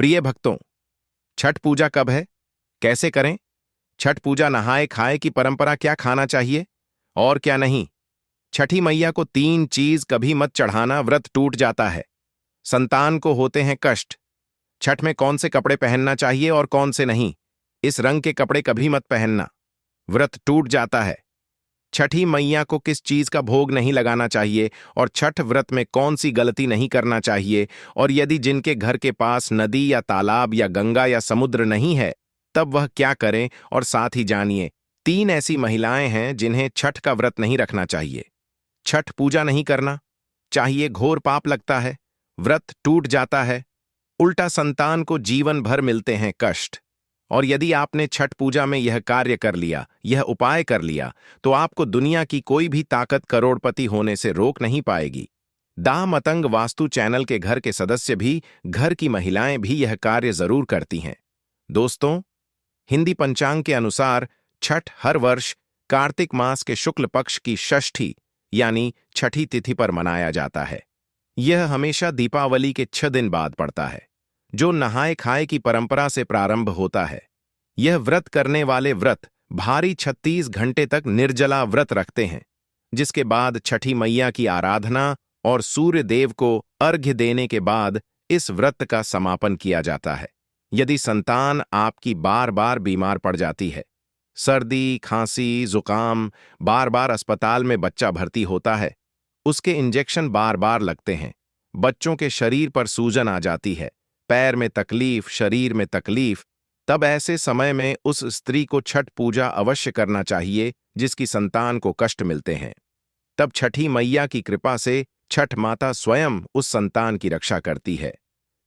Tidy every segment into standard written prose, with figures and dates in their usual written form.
प्रिय भक्तों, छठ पूजा कब है, कैसे करें? छठ पूजा नहाए खाए की परंपरा, क्या खाना चाहिए और क्या नहीं। छठी मैया को 3 चीज कभी मत चढ़ाना, व्रत टूट जाता है। संतान को होते हैं कष्ट। छठ में कौन से कपड़े पहनना चाहिए और कौन से नहीं, इस रंग के कपड़े कभी मत पहनना, व्रत टूट जाता है। छठी मैया को किस चीज का भोग नहीं लगाना चाहिए और छठ व्रत में कौन सी गलती नहीं करना चाहिए, और यदि जिनके घर के पास नदी या तालाब या गंगा या समुद्र नहीं है तब वह क्या करें, और साथ ही जानिए 3 ऐसी महिलाएं हैं जिन्हें छठ का व्रत नहीं रखना चाहिए। छठ पूजा नहीं करना चाहिए, घोर पाप लगता है, व्रत टूट जाता है, उल्टा संतान को जीवन भर मिलते हैं कष्ट। और यदि आपने छठ पूजा में यह कार्य कर लिया, यह उपाय कर लिया, तो आपको दुनिया की कोई भी ताकत करोड़पति होने से रोक नहीं पाएगी। दा मतंग वास्तु चैनल के घर के सदस्य भी, घर की महिलाएं भी यह कार्य जरूर करती हैं। दोस्तों, हिंदी पंचांग के अनुसार छठ हर वर्ष कार्तिक मास के शुक्ल पक्ष की षष्ठी यानी छठी तिथि पर मनाया जाता है। यह हमेशा दीपावली के 6 दिन बाद पड़ता है, जो नहाए खाए की परंपरा से प्रारंभ होता है। यह व्रत करने वाले व्रत भारी 36 घंटे तक निर्जला व्रत रखते हैं, जिसके बाद छठी मैया की आराधना और सूर्य देव को अर्घ्य देने के बाद इस व्रत का समापन किया जाता है। यदि संतान आपकी बार बार बीमार पड़ जाती है, सर्दी खांसी जुकाम, बार बार अस्पताल में बच्चा भर्ती होता है, उसके इंजेक्शन बार बार लगते हैं, बच्चों के शरीर पर सूजन आ जाती है, पैर में तकलीफ, शरीर में तकलीफ, तब ऐसे समय में उस स्त्री को छठ पूजा अवश्य करना चाहिए जिसकी संतान को कष्ट मिलते हैं। तब छठी मैया की कृपा से छठ माता स्वयं उस संतान की रक्षा करती है।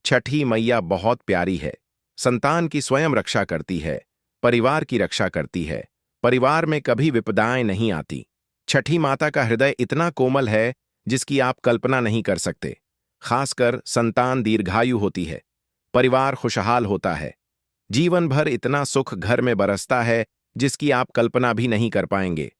छठी मैया बहुत प्यारी है, संतान की स्वयं रक्षा करती है, परिवार की रक्षा करती है, परिवार में कभी विपदाएं नहीं आती। छठी माता का हृदय इतना कोमल है जिसकी आप कल्पना नहीं कर सकते। खासकर संतान दीर्घायु होती है, परिवार खुशहाल होता है, जीवन भर इतना सुख घर में बरसता है जिसकी आप कल्पना भी नहीं कर पाएंगे।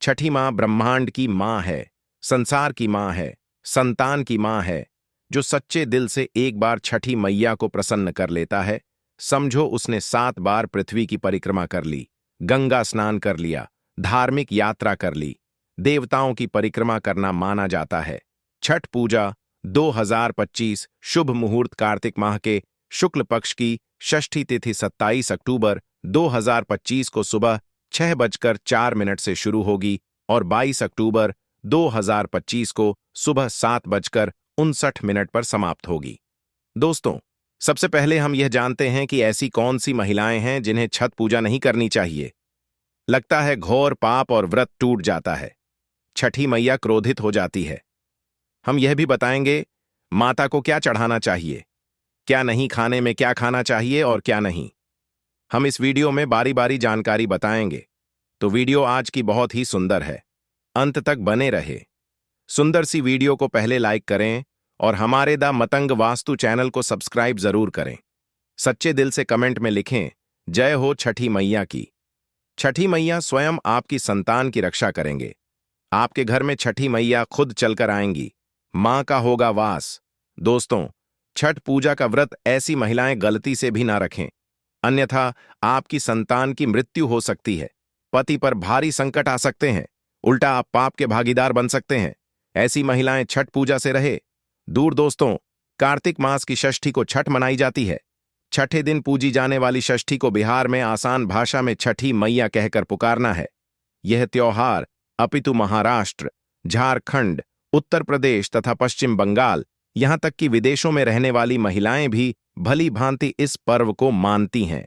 छठी माँ ब्रह्मांड की माँ है, संसार की माँ है, संतान की माँ है। जो सच्चे दिल से एक बार छठी मैया को प्रसन्न कर लेता है, समझो उसने 7 बार पृथ्वी की परिक्रमा कर ली, गंगा स्नान कर लिया, धार्मिक यात्रा कर ली, देवताओं की परिक्रमा करना माना जाता है। छठ पूजा 2025 शुभ मुहूर्त कार्तिक माह के शुक्ल पक्ष की षष्ठी तिथि 27 अक्टूबर 2025 को सुबह 6:04 से शुरू होगी और 22 अक्टूबर 2025 को सुबह 7:59 पर समाप्त होगी। दोस्तों, सबसे पहले हम यह जानते हैं कि ऐसी कौन सी महिलाएं हैं जिन्हें छठ पूजा नहीं करनी चाहिए। लगता है घोर पाप और व्रत टूट जाता है, छठी मैया क्रोधित हो जाती है। हम यह भी बताएंगे माता को क्या चढ़ाना चाहिए, क्या नहीं, खाने में क्या खाना चाहिए और क्या नहीं। हम इस वीडियो में बारी बारी जानकारी बताएंगे, तो वीडियो आज की बहुत ही सुंदर है, अंत तक बने रहे। सुंदर सी वीडियो को पहले लाइक करें और हमारे दा मतंग वास्तु चैनल को सब्सक्राइब जरूर करें। सच्चे दिल से कमेंट में लिखें, जय हो छठी मैया की। छठी मैया स्वयं आपकी संतान की रक्षा करेंगे। आपके घर में छठी मैया खुद चलकर आएंगी, मां का होगा वास। दोस्तों, छठ पूजा का व्रत ऐसी महिलाएं गलती से भी ना रखें, अन्यथा आपकी संतान की मृत्यु हो सकती है, पति पर भारी संकट आ सकते हैं, उल्टा आप पाप के भागीदार बन सकते हैं। ऐसी महिलाएं छठ पूजा से रहे दूर। दोस्तों, कार्तिक मास की षष्ठी को छठ मनाई जाती है। छठे दिन पूजी जाने वाली षष्ठी को बिहार में आसान भाषा में छठी मैया कहकर पुकारना है। यह त्योहार अपितु महाराष्ट्र, झारखंड, उत्तर प्रदेश तथा पश्चिम बंगाल, यहां तक कि विदेशों में रहने वाली महिलाएं भी भली भांति इस पर्व को मानती हैं।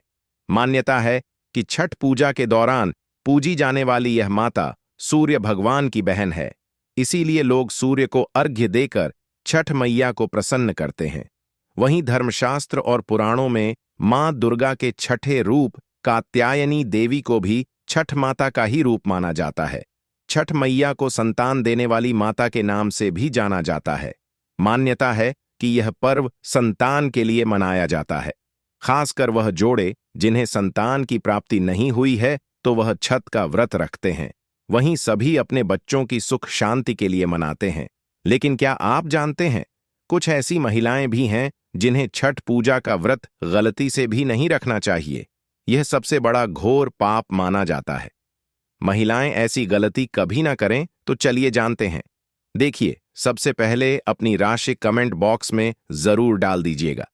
मान्यता है कि छठ पूजा के दौरान पूजी जाने वाली यह माता सूर्य भगवान की बहन है, इसीलिए लोग सूर्य को अर्घ्य देकर छठ मैया को प्रसन्न करते हैं। वहीं धर्मशास्त्र और पुराणों में मां दुर्गा के छठे रूप कात्यायनी देवी को भी छठ माता का ही रूप माना जाता है। छठ मैया को संतान देने वाली माता के नाम से भी जाना जाता है। मान्यता है कि यह पर्व संतान के लिए मनाया जाता है। खासकर वह जोड़े जिन्हें संतान की प्राप्ति नहीं हुई है तो वह छठ का व्रत रखते हैं। वहीं सभी अपने बच्चों की सुख शांति के लिए मनाते हैं। लेकिन क्या आप जानते हैं कुछ ऐसी महिलाएं भी हैं जिन्हें छठ पूजा का व्रत गलती से भी नहीं रखना चाहिए। यह सबसे बड़ा घोर पाप माना जाता है। महिलाएं ऐसी गलती कभी ना करें, तो चलिए जानते हैं। देखिए, सबसे पहले अपनी राशि कमेंट बॉक्स में जरूर डाल दीजिएगा।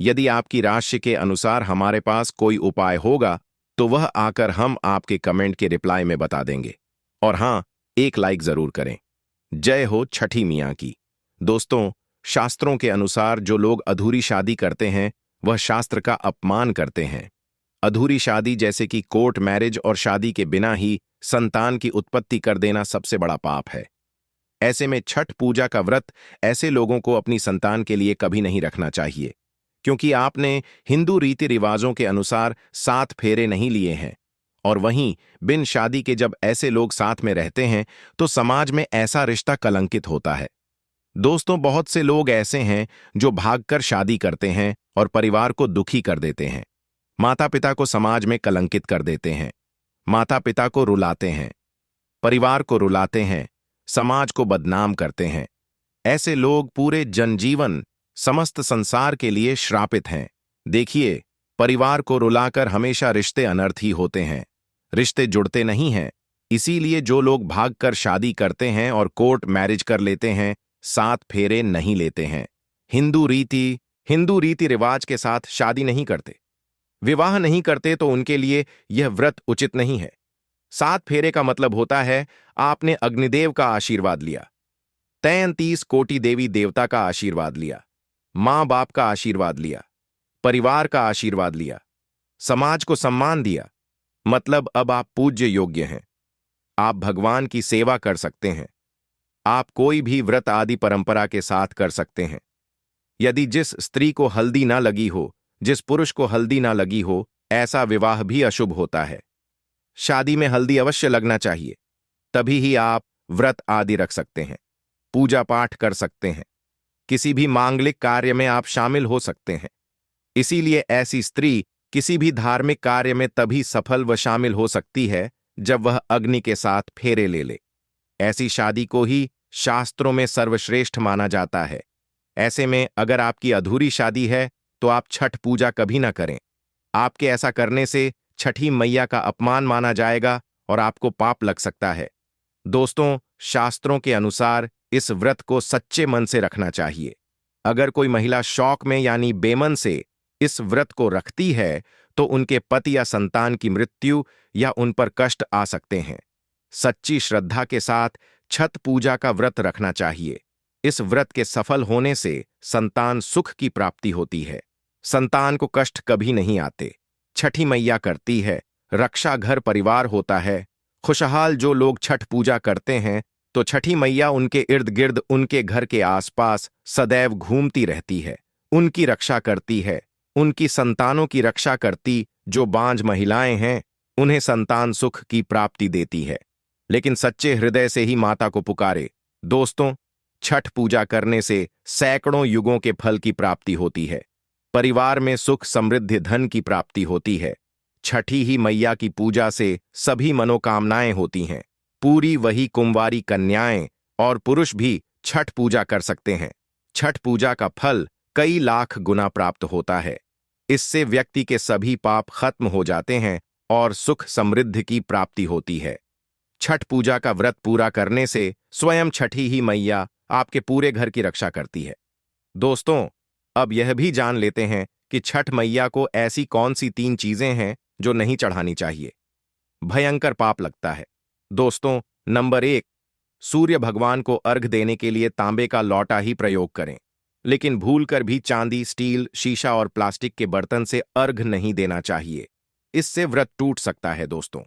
यदि आपकी राशि के अनुसार हमारे पास कोई उपाय होगा तो वह आकर हम आपके कमेंट के रिप्लाई में बता देंगे। और हाँ, एक लाइक जरूर करें। जय हो छठी मियाँ की। दोस्तों, शास्त्रों के अनुसार जो लोग अधूरी शादी करते हैं वह शास्त्र का अपमान करते हैं। अधूरी शादी जैसे कि कोर्ट मैरिज और शादी के बिना ही संतान की उत्पत्ति कर देना सबसे बड़ा पाप है। ऐसे में छठ पूजा का व्रत ऐसे लोगों को अपनी संतान के लिए कभी नहीं रखना चाहिए, क्योंकि आपने हिंदू रीति रिवाजों के अनुसार 7 फेरे नहीं लिए हैं। और वहीं बिन शादी के जब ऐसे लोग साथ में रहते हैं तो समाज में ऐसा रिश्ता कलंकित होता है। दोस्तों, बहुत से लोग ऐसे हैं जो भागकर शादी करते हैं और परिवार को दुखी कर देते हैं। माता पिता को समाज में कलंकित कर देते हैं। माता पिता को रुलाते हैं, परिवार को रुलाते हैं, समाज को बदनाम करते हैं। ऐसे लोग पूरे जनजीवन समस्त संसार के लिए श्रापित हैं। देखिए, परिवार को रुलाकर हमेशा रिश्ते अनर्थ ही होते हैं, रिश्ते जुड़ते नहीं हैं। इसीलिए जो लोग भागकर शादी करते हैं और कोर्ट मैरिज कर लेते हैं, 7 फेरे नहीं लेते हैं, हिंदू रीति रिवाज के साथ शादी नहीं करते, विवाह नहीं करते, तो उनके लिए यह व्रत उचित नहीं है। 7 फेरे का मतलब होता है आपने अग्निदेव का आशीर्वाद लिया, 33 कोटि देवी देवता का आशीर्वाद लिया, मां बाप का आशीर्वाद लिया, परिवार का आशीर्वाद लिया, समाज को सम्मान दिया। मतलब अब आप पूज्य योग्य हैं, आप भगवान की सेवा कर सकते हैं, आप कोई भी व्रत आदि परंपरा के साथ कर सकते हैं। यदि जिस स्त्री को हल्दी ना लगी हो, जिस पुरुष को हल्दी ना लगी हो, ऐसा विवाह भी अशुभ होता है। शादी में हल्दी अवश्य लगना चाहिए, तभी ही आप व्रत आदि रख सकते हैं, पूजा पाठ कर सकते हैं, किसी भी मांगलिक कार्य में आप शामिल हो सकते हैं। इसीलिए ऐसी स्त्री किसी भी धार्मिक कार्य में तभी सफल व शामिल हो सकती है जब वह अग्नि के साथ फेरे ले ले। ऐसी शादी को ही शास्त्रों में सर्वश्रेष्ठ माना जाता है। ऐसे में अगर आपकी अधूरी शादी है तो आप छठ पूजा कभी ना करें। आपके ऐसा करने से छठी मैया का अपमान माना जाएगा और आपको पाप लग सकता है। दोस्तों, शास्त्रों के अनुसार इस व्रत को सच्चे मन से रखना चाहिए। अगर कोई महिला शौक में यानी बेमन से इस व्रत को रखती है तो उनके पति या संतान की मृत्यु या उन पर कष्ट आ सकते हैं। सच्ची श्रद्धा के साथ छठ पूजा का व्रत रखना चाहिए। इस व्रत के सफल होने से संतान सुख की प्राप्ति होती है, संतान को कष्ट कभी नहीं आते। छठी मैया करती है, रक्षा घर परिवार होता है। खुशहाल जो लोग छठ पूजा करते हैं तो छठी मैया उनके इर्द गिर्द, उनके घर के आसपास सदैव घूमती रहती है, उनकी रक्षा करती है, उनकी संतानों की रक्षा करती। जो बांझ महिलाएं हैं उन्हें संतान सुख की प्राप्ति देती है, लेकिन सच्चे हृदय से ही माता को पुकारे। दोस्तों, छठ पूजा करने से सैकड़ों युगों के फल की प्राप्ति होती है, परिवार में सुख समृद्धि धन की प्राप्ति होती है। छठी ही मैया की पूजा से सभी मनोकामनाएं होती हैं। पूरी वही कुंवारी कन्याएं और पुरुष भी छठ पूजा कर सकते हैं। छठ पूजा का फल कई लाख गुना प्राप्त होता है। इससे व्यक्ति के सभी पाप खत्म हो जाते हैं और सुख समृद्धि की प्राप्ति होती है। छठ पूजा का व्रत पूरा करने से स्वयं छठी ही मैया आपके पूरे घर की रक्षा करती है। दोस्तों, अब यह भी जान लेते हैं कि छठ मैया को ऐसी कौन सी 3 चीजें हैं जो नहीं चढ़ानी चाहिए, भयंकर पाप लगता है। दोस्तों, नंबर 1, सूर्य भगवान को अर्घ देने के लिए तांबे का लौटा ही प्रयोग करें, लेकिन भूलकर भी चांदी, स्टील, शीशा और प्लास्टिक के बर्तन से अर्घ नहीं देना चाहिए, इससे व्रत टूट सकता है। दोस्तों,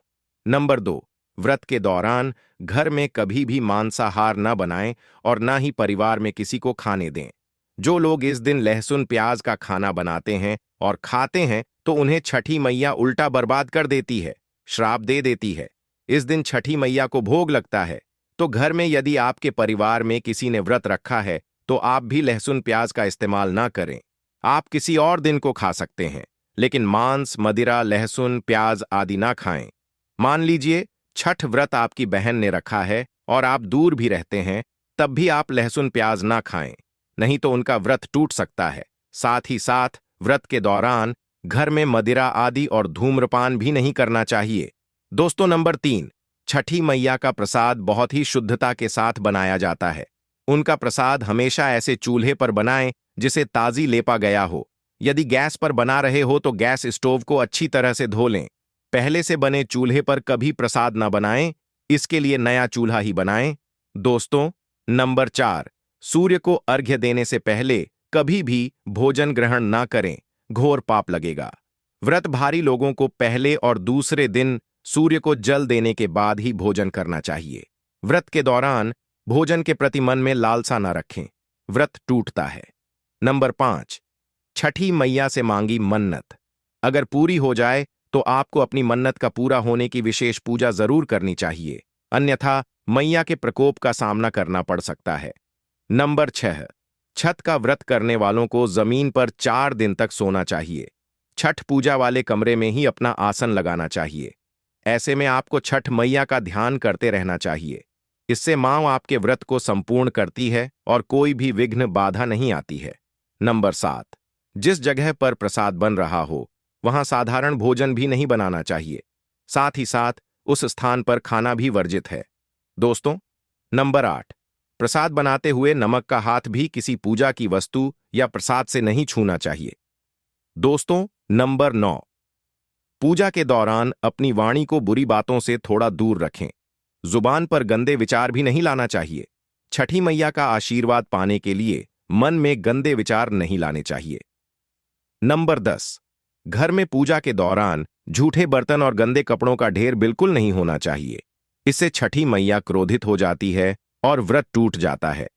नंबर 2, व्रत के दौरान घर में कभी भी मांसाहार न बनाएं और न ही परिवार में किसी को खाने दें। जो लोग इस दिन लहसुन प्याज का खाना बनाते हैं और खाते हैं तो उन्हें छठी मैया उल्टा बर्बाद कर देती है, श्राप दे देती है। इस दिन छठी मैया को भोग लगता है, तो घर में यदि आपके परिवार में किसी ने व्रत रखा है तो आप भी लहसुन प्याज का इस्तेमाल ना करें। आप किसी और दिन को खा सकते हैं, लेकिन मांस, मदिरा, लहसुन, प्याज आदि ना खाएं। मान लीजिए छठ व्रत आपकी बहन ने रखा है और आप दूर भी रहते हैं, तब भी आप लहसुन प्याज ना खाएं। नहीं तो उनका व्रत टूट सकता है। साथ ही साथ व्रत के दौरान घर में मदिरा आदि और धूम्रपान भी नहीं करना चाहिए। दोस्तों, नंबर 3, छठी मैया का प्रसाद बहुत ही शुद्धता के साथ बनाया जाता है। उनका प्रसाद हमेशा ऐसे चूल्हे पर बनाएं जिसे ताजी लेपा गया हो। यदि गैस पर बना रहे हो तो गैस स्टोव को अच्छी तरह से धो लें। पहले से बने चूल्हे पर कभी प्रसाद न बनाएं, इसके लिए नया चूल्हा ही बनाएं। दोस्तों, नंबर 4, सूर्य को अर्घ्य देने से पहले कभी भी भोजन ग्रहण न करें, घोर पाप लगेगा। व्रत भारी लोगों को पहले और दूसरे दिन सूर्य को जल देने के बाद ही भोजन करना चाहिए। व्रत के दौरान भोजन के प्रति मन में लालसा न रखें, व्रत टूटता है। नंबर 5, छठी मैया से मांगी मन्नत अगर पूरी हो जाए तो आपको अपनी मन्नत का पूरा होने की विशेष पूजा जरूर करनी चाहिए, अन्यथा मैया के प्रकोप का सामना करना पड़ सकता है। नंबर 6, छठ का व्रत करने वालों को जमीन पर 4 दिन तक सोना चाहिए। छठ पूजा वाले कमरे में ही अपना आसन लगाना चाहिए। ऐसे में आपको छठ मैया का ध्यान करते रहना चाहिए। इससे मां आपके व्रत को संपूर्ण करती है और कोई भी विघ्न बाधा नहीं आती है। नंबर 7, जिस जगह पर प्रसाद बन रहा हो वहां साधारण भोजन भी नहीं बनाना चाहिए। साथ ही साथ उस स्थान पर खाना भी वर्जित है। दोस्तों, नंबर 8, प्रसाद बनाते हुए नमक का हाथ भी किसी पूजा की वस्तु या प्रसाद से नहीं छूना चाहिए। दोस्तों, नंबर 9, पूजा के दौरान अपनी वाणी को बुरी बातों से थोड़ा दूर रखें। जुबान पर गंदे विचार भी नहीं लाना चाहिए। छठी मैया का आशीर्वाद पाने के लिए मन में गंदे विचार नहीं लाने चाहिए। नंबर 10, घर में पूजा के दौरान झूठे बर्तन और गंदे कपड़ों का ढेर बिल्कुल नहीं होना चाहिए। इससे छठी मैया क्रोधित हो जाती है और व्रत टूट जाता है।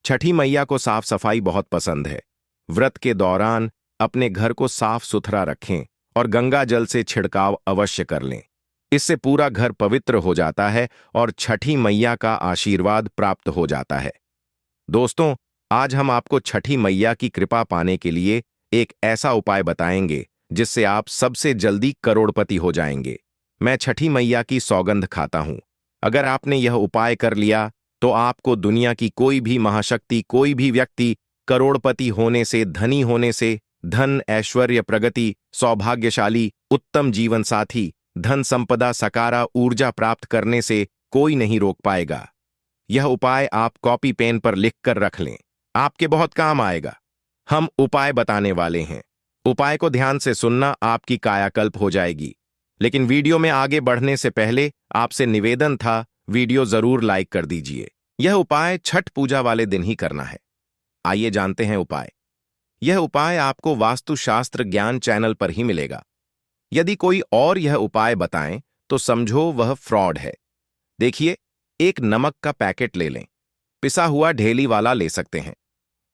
छठी मैया को साफ सफाई बहुत पसंद है। व्रत के दौरान अपने घर को साफ सुथरा रखें और गंगा जल से छिड़काव अवश्य कर लें। इससे पूरा घर पवित्र हो जाता है और छठी मैया का आशीर्वाद प्राप्त हो जाता है। दोस्तों, आज हम आपको छठी मैया की कृपा पाने के लिए एक ऐसा उपाय बताएंगे जिससे आप सबसे जल्दी करोड़पति हो जाएंगे। मैं छठी मैया की सौगंध खाता हूं, अगर आपने यह उपाय कर लिया तो आपको दुनिया की कोई भी महाशक्ति, कोई भी व्यक्ति करोड़पति होने से, धनी होने से, धन, ऐश्वर्य, प्रगति, सौभाग्यशाली, उत्तम जीवन साथी, धन संपदा, सकारा ऊर्जा प्राप्त करने से कोई नहीं रोक पाएगा। यह उपाय आप कॉपी पेन पर लिख कर रख लें, आपके बहुत काम आएगा। हम उपाय बताने वाले हैं। उपाय को ध्यान से सुनना, आपकी कायाकल्प हो जाएगी। लेकिन वीडियो में आगे बढ़ने से पहले आपसे निवेदन था, वीडियो जरूर लाइक कर दीजिए। यह उपाय छठ पूजा वाले दिन ही करना है। आइए जानते हैं उपाय। यह उपाय आपको वास्तुशास्त्र ज्ञान चैनल पर ही मिलेगा। यदि कोई और यह उपाय बताएं तो समझो वह फ्रॉड है। देखिए, एक नमक का पैकेट ले लें, पिसा हुआ ढेली वाला ले सकते हैं,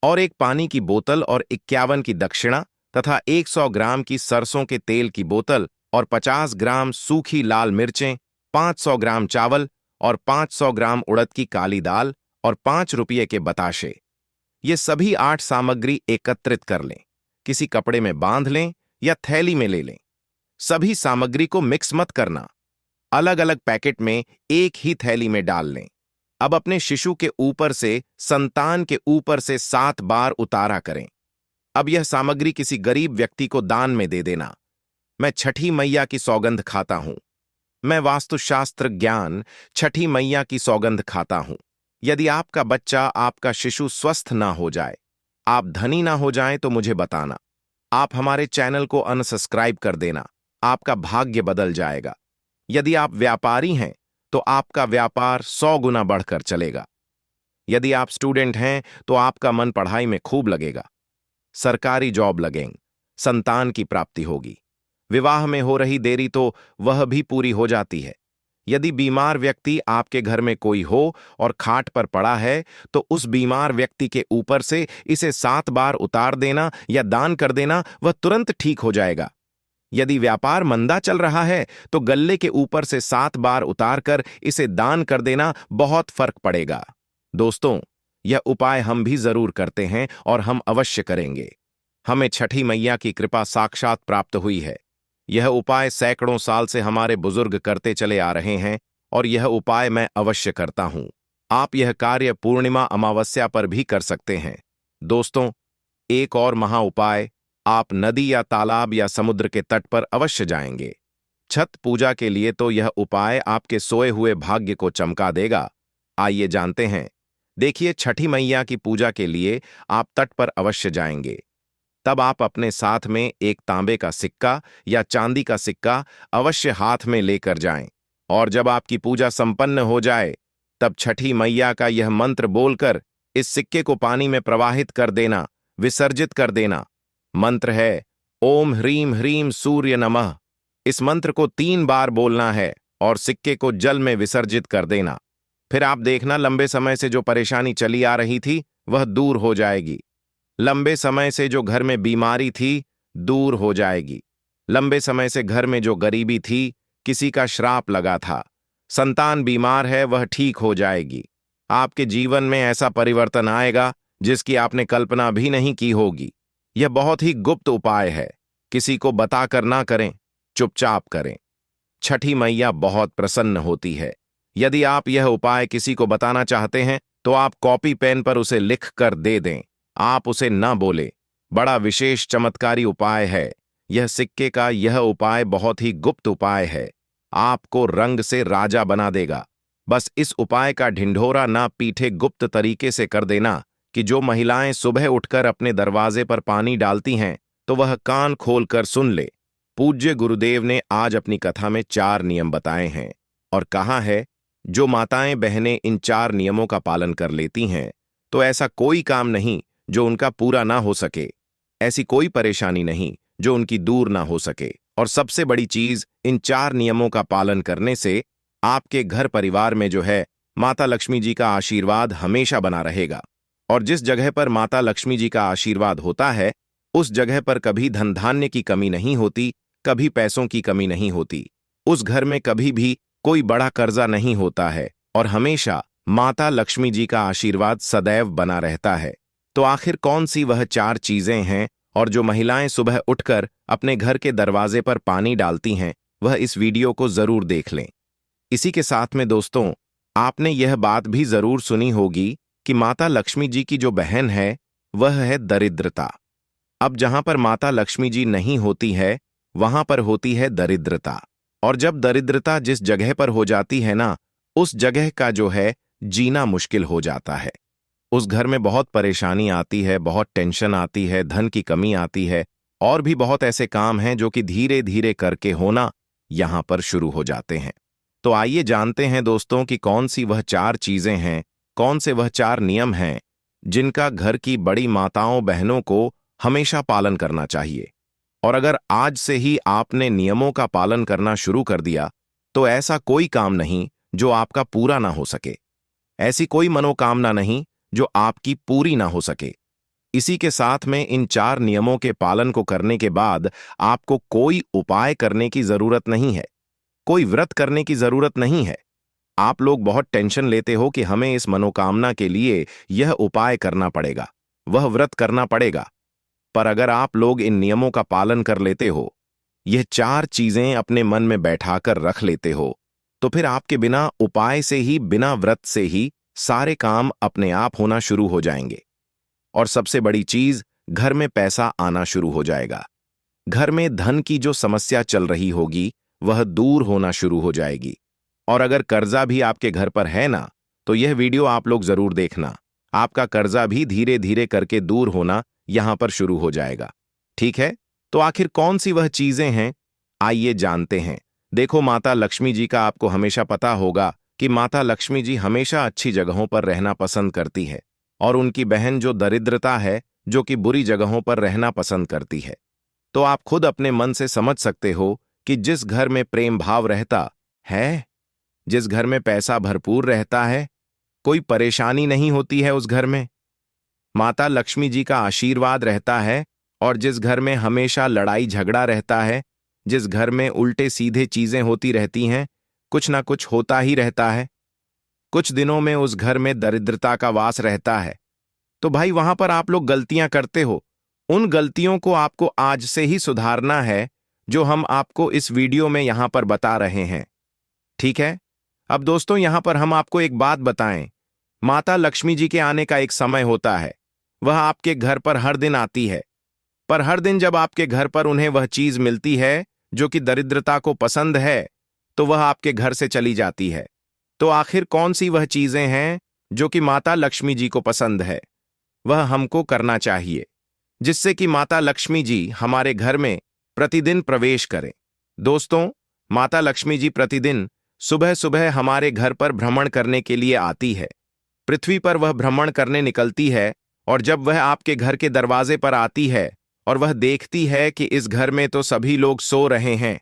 और एक पानी की बोतल और 51 की दक्षिणा तथा 100 ग्राम की सरसों के तेल की बोतल और 50 ग्राम सूखी लाल मिर्चें, 500 ग्राम चावल और 500 ग्राम उड़द की काली दाल और 5 रुपये के बताशे। ये सभी 8 सामग्री एकत्रित कर लें, किसी कपड़े में बांध लें या थैली में ले लें। सभी सामग्री को मिक्स मत करना, अलग अलग पैकेट में एक ही थैली में डाल लें। अब अपने शिशु के ऊपर से, संतान के ऊपर से 7 बार उतारा करें। अब यह सामग्री किसी गरीब व्यक्ति को दान में दे देना। मैं छठी मैया की सौगंध खाता हूं। मैं वास्तुशास्त्र ज्ञान छठी मैया की सौगंध खाता हूं। यदि आपका बच्चा, आपका शिशु स्वस्थ ना हो जाए, आप धनी ना हो जाएं तो मुझे बताना। आप हमारे चैनल को अनसब्सक्राइब कर देना, आपका भाग्य बदल जाएगा। यदि आप व्यापारी हैं तो आपका व्यापार 100 गुना बढ़कर चलेगा। यदि आप स्टूडेंट हैं तो आपका मन पढ़ाई में खूब लगेगा। सरकारी जॉब लगेंगे, संतान की प्राप्ति होगी। विवाह में हो रही देरी तो वह भी पूरी हो जाती है। यदि बीमार व्यक्ति आपके घर में कोई हो और खाट पर पड़ा है तो उस बीमार व्यक्ति के ऊपर से इसे 7 बार उतार देना या दान कर देना, वह तुरंत ठीक हो जाएगा। यदि व्यापार मंदा चल रहा है तो गल्ले के ऊपर से 7 बार उतारकर इसे दान कर देना, बहुत फर्क पड़ेगा। दोस्तों, यह उपाय हम भी जरूर करते हैं और हम अवश्य करेंगे। हमें छठी मैया की कृपा साक्षात प्राप्त हुई है। यह उपाय सैकड़ों साल से हमारे बुजुर्ग करते चले आ रहे हैं और यह उपाय मैं अवश्य करता हूं। आप यह कार्य पूर्णिमा, अमावस्या पर भी कर सकते हैं। दोस्तों, एक और महा उपाय, आप नदी या तालाब या समुद्र के तट पर अवश्य जाएंगे। छठ पूजा के लिए तो यह उपाय आपके सोए हुए भाग्य को चमका देगा। आइए जानते हैं। देखिए, छठी मैया की पूजा के लिए आप तट पर अवश्य जाएंगे। तब आप अपने साथ में एक तांबे का सिक्का या चांदी का सिक्का अवश्य हाथ में लेकर जाएं। और जब आपकी पूजा संपन्न हो जाए, तब छठी मैया का यह मंत्र बोलकर इस सिक्के को पानी में प्रवाहित कर देना, विसर्जित कर देना। मंत्र है ओम ह्रीम ह्रीम सूर्य नमः। इस मंत्र को 3 बार बोलना है और सिक्के को जल में विसर्जित कर देना। फिर आप देखना, लंबे समय से जो परेशानी चली आ रही थी वह दूर हो जाएगी। लंबे समय से जो घर में बीमारी थी दूर हो जाएगी। लंबे समय से घर में जो गरीबी थी, किसी का श्राप लगा था, संतान बीमार है, वह ठीक हो जाएगी। आपके जीवन में ऐसा परिवर्तन आएगा जिसकी आपने कल्पना भी नहीं की होगी। यह बहुत ही गुप्त उपाय है, किसी को बताकर ना करें, चुपचाप करें। छठी मैया बहुत प्रसन्न होती है। यदि आप यह उपाय किसी को बताना चाहते हैं तो आप कॉपी पेन पर उसे लिख कर दे दें। आप उसे न बोले। बड़ा विशेष चमत्कारी उपाय है। यह सिक्के का यह उपाय बहुत ही गुप्त उपाय है। आपको रंग से राजा बना देगा। बस इस उपाय का ढिंढोरा ना पीठे गुप्त तरीके से कर देना कि जो महिलाएं सुबह उठकर अपने दरवाजे पर पानी डालती हैं तो वह कान खोलकर सुन ले। पूज्य गुरुदेव ने आज अपनी कथा में 4 नियम बताए हैं और कहा है, जो माताएं बहनें इन 4 नियमों का पालन कर लेती हैं तो ऐसा कोई काम नहीं जो उनका पूरा ना हो सके, ऐसी कोई परेशानी नहीं जो उनकी दूर ना हो सके। और सबसे बड़ी चीज, इन 4 नियमों का पालन करने से आपके घर परिवार में जो है माता लक्ष्मी जी का आशीर्वाद हमेशा बना रहेगा। और जिस जगह पर माता लक्ष्मी जी का आशीर्वाद होता है उस जगह पर कभी धन धान्य की कमी नहीं होती, कभी पैसों की कमी नहीं होती। उस घर में कभी भी कोई बड़ा कर्जा नहीं होता है और हमेशा माता लक्ष्मी जी का आशीर्वाद सदैव बना रहता है। तो आखिर कौन सी वह 4 चीजें हैं और जो महिलाएं सुबह उठकर अपने घर के दरवाजे पर पानी डालती हैं, वह इस वीडियो को जरूर देख लें। इसी के साथ में दोस्तों, आपने यह बात भी जरूर सुनी होगी कि माता लक्ष्मी जी की जो बहन है वह है दरिद्रता। अब जहां पर माता लक्ष्मी जी नहीं होती है वहां पर होती है दरिद्रता। और जब दरिद्रता जिस जगह पर हो जाती है ना, उस जगह का जो है जीना मुश्किल हो जाता है। उस घर में बहुत परेशानी आती है, बहुत टेंशन आती है, धन की कमी आती है और भी बहुत ऐसे काम हैं जो कि धीरे धीरे करके होना यहां पर शुरू हो जाते हैं। तो आइए जानते हैं दोस्तों कि कौन सी वह 4 चीजें हैं, कौन से वह 4 नियम हैं जिनका घर की बड़ी माताओं बहनों को हमेशा पालन करना चाहिए। और अगर आज से ही आपने नियमों का पालन करना शुरू कर दिया तो ऐसा कोई काम नहीं जो आपका पूरा ना हो सके, ऐसी कोई मनोकामना नहीं जो आपकी पूरी ना हो सके। इसी के साथ में इन 4 नियमों के पालन को करने के बाद आपको कोई उपाय करने की जरूरत नहीं है, कोई व्रत करने की जरूरत नहीं है। आप लोग बहुत टेंशन लेते हो कि हमें इस मनोकामना के लिए यह उपाय करना पड़ेगा, वह व्रत करना पड़ेगा। पर अगर आप लोग इन नियमों का पालन कर लेते हो, यह 4 चीजें अपने मन में बैठाकर रख लेते हो, तो फिर आपके बिना उपाय से ही, बिना व्रत से ही सारे काम अपने आप होना शुरू हो जाएंगे। और सबसे बड़ी चीज, घर में पैसा आना शुरू हो जाएगा। घर में धन की जो समस्या चल रही होगी वह दूर होना शुरू हो जाएगी। और अगर कर्जा भी आपके घर पर है ना, तो यह वीडियो आप लोग जरूर देखना। आपका कर्जा भी धीरे धीरे करके दूर होना यहां पर शुरू हो जाएगा। ठीक है, तो आखिर कौन सी वह चीजें हैं, आइए जानते हैं। देखो, माता लक्ष्मी जी का आपको हमेशा पता होगा कि माता लक्ष्मी जी हमेशा अच्छी जगहों पर रहना पसंद करती है और उनकी बहन जो दरिद्रता है, जो कि बुरी जगहों पर रहना पसंद करती है। तो आप खुद अपने मन से समझ सकते हो कि जिस घर में प्रेम भाव रहता है, जिस घर में पैसा भरपूर रहता है, कोई परेशानी नहीं होती है, उस घर में माता लक्ष्मी जी का आशीर्वाद रहता है। और जिस घर में हमेशा लड़ाई झगड़ा रहता है, जिस घर में उल्टे सीधे चीजें होती रहती हैं, कुछ ना कुछ होता ही रहता है, कुछ दिनों में उस घर में दरिद्रता का वास रहता है, तो भाई वहां पर आप लोग गलतियां करते हो। उन गलतियों को आपको आज से ही सुधारना है, जो हम आपको इस वीडियो में यहां पर बता रहे हैं। ठीक है, अब दोस्तों यहां पर हम आपको एक बात बताएं। माता लक्ष्मी जी के आने का एक समय होता है, वह आपके घर पर हर दिन आती है, पर हर दिन जब आपके घर पर उन्हें वह चीज मिलती है जो कि दरिद्रता को पसंद है, तो वह आपके घर से चली जाती है। तो आखिर कौन सी वह चीजें हैं जो कि माता लक्ष्मी जी को पसंद है? वह हमको करना चाहिए जिससे कि माता लक्ष्मी जी हमारे घर में प्रतिदिन प्रवेश करें। दोस्तों, माता लक्ष्मी जी प्रतिदिन सुबह सुबह हमारे घर पर भ्रमण करने के लिए आती है। पृथ्वी पर वह भ्रमण करने निकलती है, और जब वह आपके घर के दरवाजे पर आती है और वह देखती है कि इस घर में तो सभी लोग सो रहे हैं,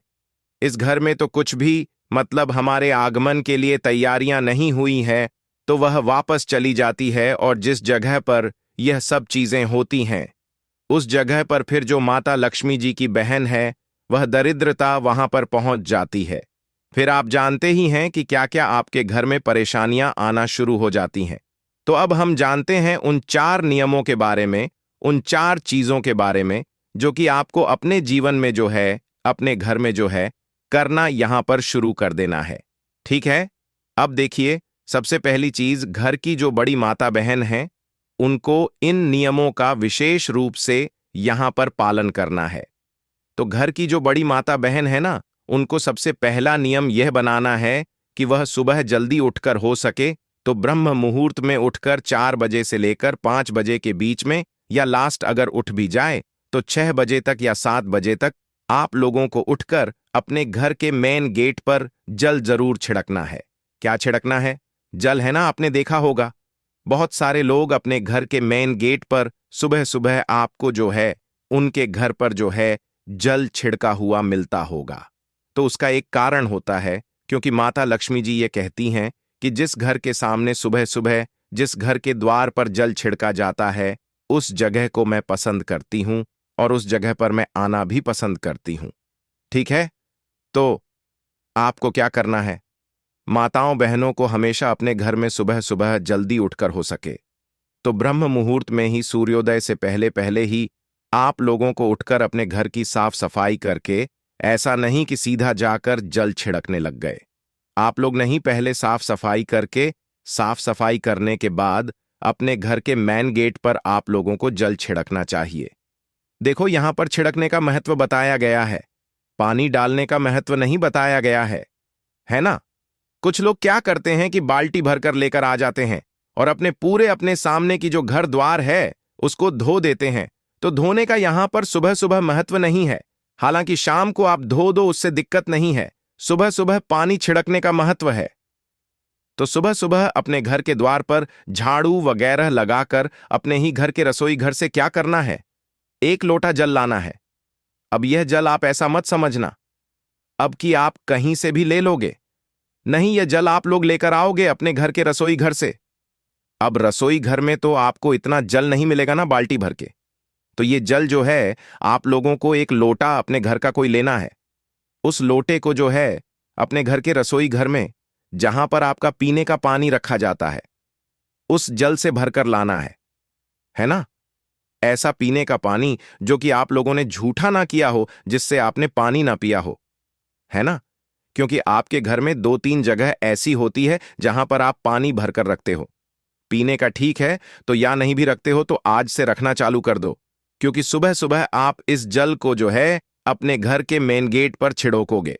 इस घर में तो कुछ भी मतलब हमारे आगमन के लिए तैयारियां नहीं हुई हैं, तो वह वापस चली जाती है और जिस जगह पर यह सब चीजें होती हैं उस जगह पर फिर जो माता लक्ष्मी जी की बहन है वह दरिद्रता वहां पर पहुंच जाती है। फिर आप जानते ही हैं कि क्या क्या आपके घर में परेशानियां आना शुरू हो जाती हैं। तो अब हम जानते हैं उन 4 नियमों के बारे में, उन 4 चीजों के बारे में जो कि आपको अपने जीवन में जो है, अपने घर में जो है, करना यहां पर शुरू कर देना है। ठीक है, अब देखिए, सबसे पहली चीज, घर की जो बड़ी माता बहन है उनको इन नियमों का विशेष रूप से यहां पर पालन करना है। तो घर की जो बड़ी माता बहन है ना, उनको सबसे पहला नियम यह बनाना है कि वह सुबह जल्दी उठकर हो सके तो ब्रह्म मुहूर्त में उठकर 4 बजे से लेकर 5 बजे के बीच में, या लास्ट अगर उठ भी जाए तो 6 बजे तक या 7 बजे तक आप लोगों को उठकर अपने घर के मेन गेट पर जल जरूर छिड़कना है। क्या छिड़कना है? जल है ना, आपने देखा होगा बहुत सारे लोग अपने घर के मेन गेट पर सुबह सुबह आपको जो है उनके घर पर जो है जल छिड़का हुआ मिलता होगा। तो उसका एक कारण होता है, क्योंकि माता लक्ष्मी जी ये कहती हैं कि जिस घर के सामने सुबह सुबह, जिस घर के द्वार पर जल छिड़का जाता है, उस जगह को मैं पसंद करती हूं और उस जगह पर मैं आना भी पसंद करती हूं। ठीक है, तो आपको क्या करना है? माताओं बहनों को हमेशा अपने घर में सुबह सुबह जल्दी उठकर हो सके तो ब्रह्म मुहूर्त में ही, सूर्योदय से पहले पहले ही आप लोगों को उठकर अपने घर की साफ सफाई करके, ऐसा नहीं कि सीधा जाकर जल छिड़कने लग गए। आप लोग नहीं, पहले साफ सफाई करके, साफ सफाई करने के बाद अपने घर के मेन गेट पर आप लोगों को जल छिड़कना चाहिए। देखो, यहां पर छिड़कने का महत्व बताया गया है, पानी डालने का महत्व नहीं बताया गया है ना? कुछ लोग क्या करते हैं कि बाल्टी भरकर लेकर आ जाते हैं और अपने सामने की जो घर द्वार है उसको धो देते हैं। तो धोने का यहां पर सुबह सुबह महत्व नहीं है। हालांकि शाम को आप धो दो, उससे दिक्कत नहीं है। सुबह सुबह पानी छिड़कने का महत्व है। तो सुबह सुबह अपने घर के द्वार पर झाड़ू वगैरह लगाकर अपने ही घर के रसोई घर से क्या करना है? 1 लोटा जल लाना है। अब यह जल आप ऐसा मत समझना अब कि आप कहीं से भी ले लोगे, नहीं, यह जल आप लोग लेकर आओगे अपने घर के रसोई घर से। अब रसोई घर में तो आपको इतना जल नहीं मिलेगा ना बाल्टी भर के, तो ये जल जो है आप लोगों को 1 लोटा अपने घर का कोई लेना है। उस लोटे को जो है अपने घर के रसोई घर में, जहां पर आपका पीने का पानी रखा जाता है, उस जल से भरकर लाना है ना? ऐसा पीने का पानी जो कि आप लोगों ने झूठा ना किया हो, जिससे आपने पानी ना पिया हो, है ना? क्योंकि आपके घर में 2-3 जगह ऐसी होती है जहां पर आप पानी भरकर रखते हो पीने का। ठीक है, तो या नहीं भी रखते हो तो आज से रखना चालू कर दो, क्योंकि सुबह सुबह आप इस जल को जो है अपने घर के मेन गेट पर छिड़कोगे।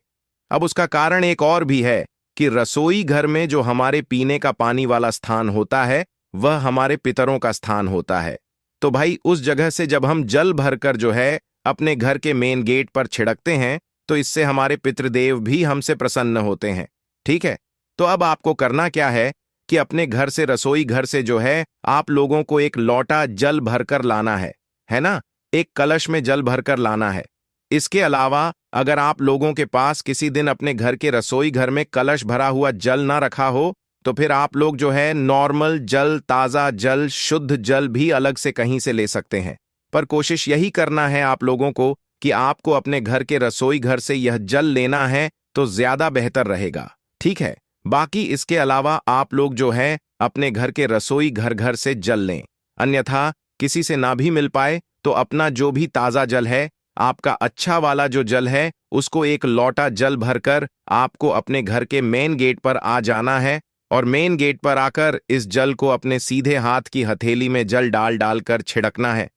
अब उसका कारण एक और भी है कि रसोई घर में जो हमारे पीने का पानी वाला स्थान होता है वह हमारे पितरों का स्थान होता है। तो भाई, उस जगह से जब हम जल भरकर जो है अपने घर के मेन गेट पर छिड़कते हैं तो इससे हमारे पितृदेव भी हमसे प्रसन्न होते हैं। ठीक है, तो अब आपको करना क्या है कि अपने घर से, रसोई घर से जो है आप लोगों को 1 लोटा जल भरकर लाना है ना? 1 कलश में जल भरकर लाना है। इसके अलावा अगर आप लोगों के पास किसी दिन अपने घर के रसोई घर में कलश भरा हुआ जल ना रखा हो तो फिर आप लोग जो है नॉर्मल जल, ताजा जल, शुद्ध जल भी अलग से कहीं से ले सकते हैं। पर कोशिश यही करना है आप लोगों को कि आपको अपने घर के रसोई घर से यह जल लेना है तो ज्यादा बेहतर रहेगा। ठीक है, बाकी इसके अलावा आप लोग जो है अपने घर के रसोई घर से जल लें। अन्यथा किसी से ना भी मिल पाए तो अपना जो भी ताजा जल है, आपका अच्छा वाला जो जल है, उसको 1 लोटा जल भरकर आपको अपने घर के मेन गेट पर आ जाना है और मेन गेट पर आकर इस जल को अपने सीधे हाथ की हथेली में जल डाल डालकर छिड़कना है।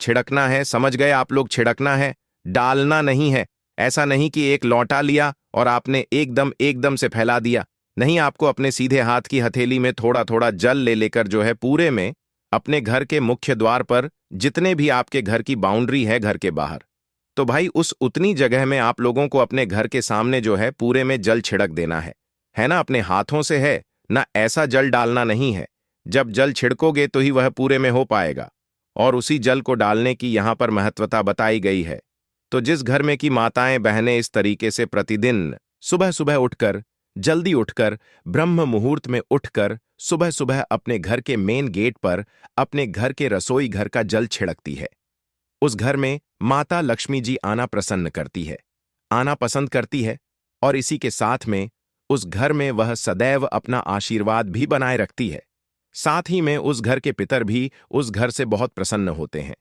छिड़कना है, समझ गए आप लोग? छिड़कना है, डालना नहीं है। ऐसा नहीं कि एक लौटा लिया और आपने एकदम एकदम से फैला दिया। नहीं, आपको अपने सीधे हाथ की हथेली में थोड़ा थोड़ा जल ले लेकर जो है पूरे में अपने घर के मुख्य द्वार पर, जितने भी आपके घर की बाउंड्री है घर के बाहर, तो भाई उस उतनी जगह में आप लोगों को अपने घर के सामने जो है पूरे में जल छिड़क देना है ना? अपने हाथों से है ना, ऐसा जल डालना नहीं है। जब जल छिड़कोगे तो ही वह पूरे में हो पाएगा। और उसी जल को डालने की यहां पर महत्वता बताई गई है। तो जिस घर में की माताएं बहनें इस तरीके से प्रतिदिन सुबह सुबह उठकर, जल्दी उठकर, ब्रह्म मुहूर्त में उठकर सुबह सुबह अपने घर के मेन गेट पर अपने घर के रसोई घर का जल छिड़कती है, उस घर में माता लक्ष्मी जी आना प्रसन्न करती है, आना पसंद करती है। और इसी के साथ में उस घर में वह सदैव अपना आशीर्वाद भी बनाए रखती है। साथ ही में उस घर के पितर भी उस घर से बहुत प्रसन्न होते हैं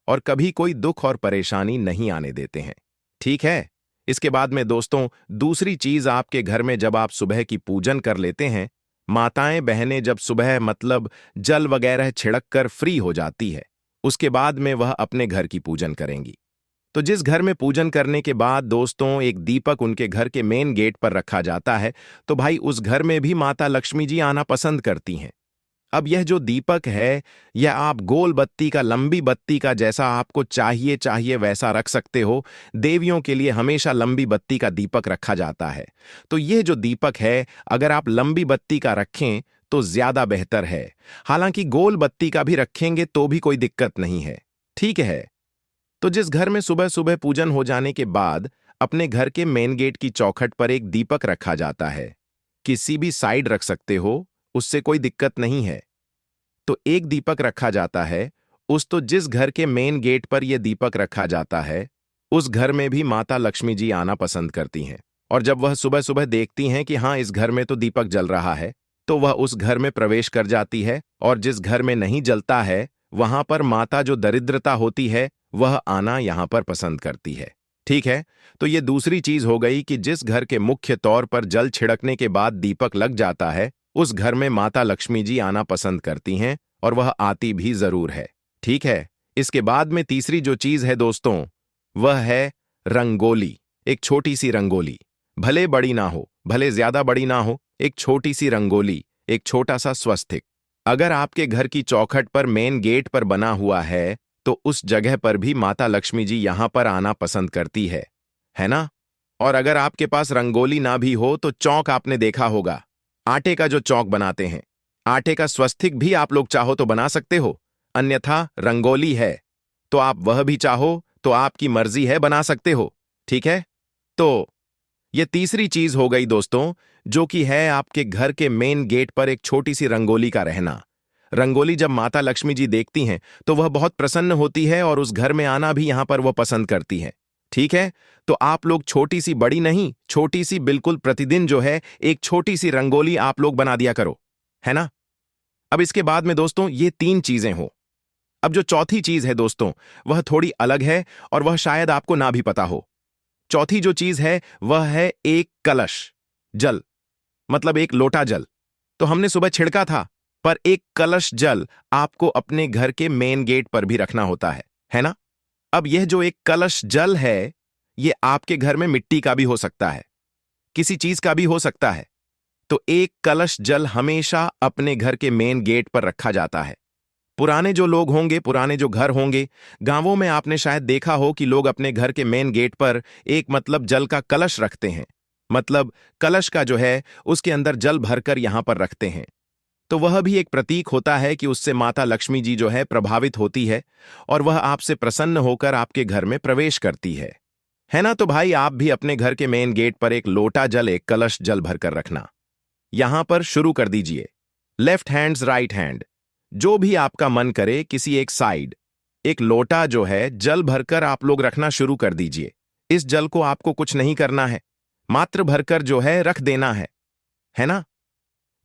और कभी कोई दुख और परेशानी नहीं आने देते हैं। ठीक है? इसके बाद में दोस्तों, दूसरी चीज, आपके घर में जब आप सुबह की पूजन कर लेते हैं, माताएं बहनें जब सुबह मतलब जल वगैरह छिड़क कर फ्री हो जाती है, उसके बाद में वह अपने घर की पूजन करेंगी। तो जिस घर में पूजन करने के बाद दोस्तों एक दीपक उनके घर के मेन गेट पर रखा जाता है, तो भाई उस घर में भी माता लक्ष्मी जी आना पसंद करती हैं। अब यह जो दीपक है, यह आप गोल बत्ती का, लंबी बत्ती का, जैसा आपको चाहिए चाहिए वैसा रख सकते हो। देवियों के लिए हमेशा लंबी बत्ती का दीपक रखा जाता है। तो यह जो दीपक है, अगर आप लंबी बत्ती का रखें तो ज्यादा बेहतर है। हालांकि गोल बत्ती का भी रखेंगे तो भी कोई दिक्कत नहीं है। ठीक है? तो जिस घर में सुबह सुबह पूजन हो जाने के बाद अपने घर के मेन गेट की चौखट पर एक दीपक रखा जाता है, किसी भी साइड रख सकते हो, उससे कोई दिक्कत नहीं है। तो एक दीपक रखा जाता है, तो जिस घर के मेन गेट पर यह दीपक रखा जाता है, उस घर में भी माता लक्ष्मी जी आना पसंद करती हैं। और जब वह सुबह सुबह देखती हैं कि हाँ, इस घर में तो दीपक जल रहा है, तो वह उस घर में प्रवेश कर जाती है। और जिस घर में नहीं जलता है, वहां पर माता जो दरिद्रता होती है, वह आना यहां पर पसंद करती है। ठीक है? तो ये दूसरी चीज हो गई कि जिस घर के मुख्य तौर पर जल छिड़कने के बाद दीपक लग जाता है, उस घर में माता लक्ष्मी जी आना पसंद करती हैं और वह आती भी जरूर है। ठीक है? इसके बाद में तीसरी जो चीज है दोस्तों, वह है रंगोली। एक छोटी सी रंगोली, भले बड़ी ना हो, भले ज्यादा बड़ी ना हो, एक छोटी सी रंगोली, एक छोटा सा स्वस्तिक अगर आपके घर की चौखट पर मेन गेट पर बना हुआ है, तो उस जगह पर भी माता लक्ष्मी जी यहां पर आना पसंद करती है ना? और अगर आपके पास रंगोली ना भी हो तो चौक आपने देखा होगा, आटे का जो चौक बनाते हैं, आटे का स्वस्तिक भी आप लोग चाहो तो बना सकते हो। अन्यथा रंगोली है तो आप वह भी चाहो तो आपकी मर्जी है, बना सकते हो। ठीक है? तो यह तीसरी चीज हो गई दोस्तों, जो कि है आपके घर के मेन गेट पर एक छोटी सी रंगोली का रहना। रंगोली जब माता लक्ष्मी जी देखती हैं तो वह बहुत प्रसन्न होती है और उस घर में आना भी यहां पर वह पसंद करती है। ठीक है? तो आप लोग छोटी सी, बड़ी नहीं, छोटी सी, बिल्कुल प्रतिदिन जो है एक छोटी सी रंगोली आप लोग बना दिया करो, है ना? अब इसके बाद में दोस्तों ये तीन चीजें हो। अब जो चौथी चीज है दोस्तों, वह थोड़ी अलग है और वह शायद आपको ना भी पता हो। चौथी जो चीज है वह है एक कलश जल, मतलब एक लोटा जल। तो हमने सुबह छिड़का था, पर एक कलश जल आपको अपने घर के मेन गेट पर भी रखना होता है ना? अब यह जो एक कलश जल है, यह आपके घर में मिट्टी का भी हो सकता है, किसी चीज का भी हो सकता है। तो एक कलश जल हमेशा अपने घर के मेन गेट पर रखा जाता है। पुराने जो लोग होंगे, पुराने जो घर होंगे, गांवों में आपने शायद देखा हो कि लोग अपने घर के मेन गेट पर एक मतलब जल का कलश रखते हैं। मतलब कलश का जो है उसके अंदर जल भरकर यहां पर रखते हैं। तो वह भी एक प्रतीक होता है कि उससे माता लक्ष्मी जी जो है प्रभावित होती है और वह आपसे प्रसन्न होकर आपके घर में प्रवेश करती है ना? तो भाई आप भी अपने घर के मेन गेट पर एक लोटा जल, एक कलश जल भरकर रखना। यहां पर शुरू कर दीजिए, लेफ्ट हैंड्स राइट हैंड, जो भी आपका मन करे किसी एक साइड एक लोटा जो है जल भरकर आप लोग रखना शुरू कर दीजिए। इस जल को आपको कुछ नहीं करना है, मात्र भरकर जो है रख देना है ना?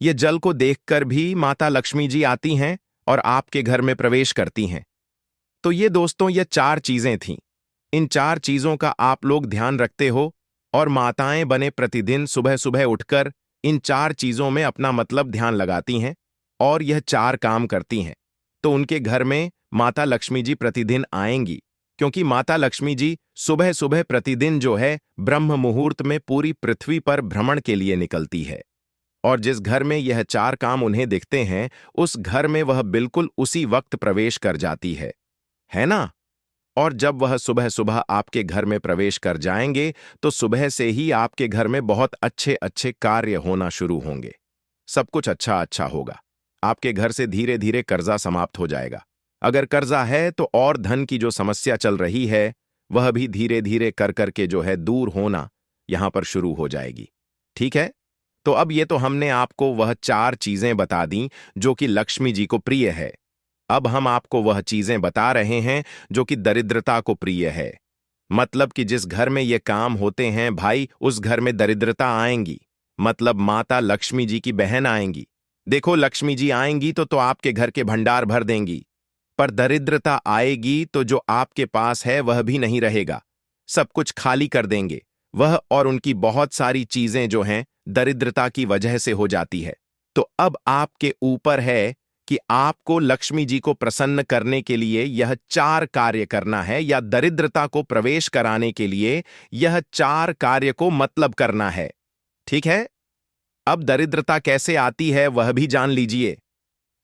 ये जल को देखकर भी माता लक्ष्मी जी आती हैं और आपके घर में प्रवेश करती हैं। तो ये दोस्तों ये चार चीजें थीं। इन चार चीजों का आप लोग ध्यान रखते हो और माताएं बने प्रतिदिन सुबह सुबह उठकर इन 4 चीजों में अपना मतलब ध्यान लगाती हैं और यह 4 काम करती हैं, तो उनके घर में माता लक्ष्मी जी प्रतिदिन आएंगी, क्योंकि माता लक्ष्मी जी सुबह सुबह प्रतिदिन जो है ब्रह्म मुहूर्त में पूरी पृथ्वी पर भ्रमण के लिए निकलती है। और जिस घर में यह 4 काम उन्हें दिखते हैं, उस घर में वह बिल्कुल उसी वक्त प्रवेश कर जाती है ना? और जब वह सुबह सुबह आपके घर में प्रवेश कर जाएंगे, तो सुबह से ही आपके घर में बहुत अच्छे अच्छे कार्य होना शुरू होंगे। सब कुछ अच्छा अच्छा होगा। आपके घर से धीरे धीरे कर्जा समाप्त हो जाएगा। अगर कर्जा है तो और धन की जो समस्या चल रही है, वह भी धीरे धीरे कर करके जो है दूर होना यहां पर शुरू हो जाएगी। ठीक है? तो अब ये तो हमने आपको वह 4 चीजें बता दी जो कि लक्ष्मी जी को प्रिय है। अब हम आपको वह चीजें बता रहे हैं जो कि दरिद्रता को प्रिय है। मतलब कि जिस घर में ये काम होते हैं भाई, उस घर में दरिद्रता आएंगी। मतलब माता लक्ष्मी जी की बहन आएंगी। देखो, लक्ष्मी जी आएंगी तो आपके घर के भंडार भर देंगी, पर दरिद्रता आएगी तो जो आपके पास है वह भी नहीं रहेगा। सब कुछ खाली कर देंगे। वह और उनकी बहुत सारी चीजें जो हैं दरिद्रता की वजह से हो जाती है। तो अब आपके ऊपर है कि आपको लक्ष्मी जी को प्रसन्न करने के लिए यह 4 कार्य करना है, या दरिद्रता को प्रवेश कराने के लिए यह 4 कार्य को मतलब करना है। ठीक है? अब दरिद्रता कैसे आती है वह भी जान लीजिए।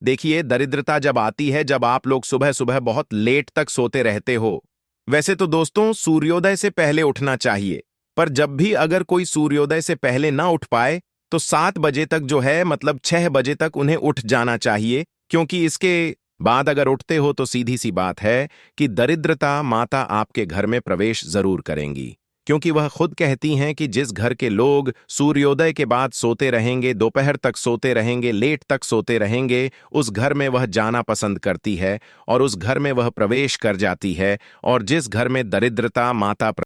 देखिए, दरिद्रता जब आती है जब आप लोग सुबह सुबह बहुत लेट तक सोते रहते हो। वैसे तो दोस्तों सूर्योदय से पहले उठना चाहिए, पर जब भी अगर कोई सूर्योदय से पहले ना उठ पाए तो 7 बजे तक जो है, मतलब 6 बजे तक उन्हें उठ जाना चाहिए, क्योंकि इसके बाद अगर उठते हो तो सीधी सी बात है कि दरिद्रता माता आपके घर में प्रवेश जरूर करेंगी। क्योंकि वह खुद कहती हैं कि जिस घर के लोग सूर्योदय के बाद सोते रहेंगे, दोपहर तक सोते रहेंगे, लेट तक सोते रहेंगे, उस घर में वह जाना पसंद करती है और उस घर में वह प्रवेश कर जाती है। और जिस घर में दरिद्रता माता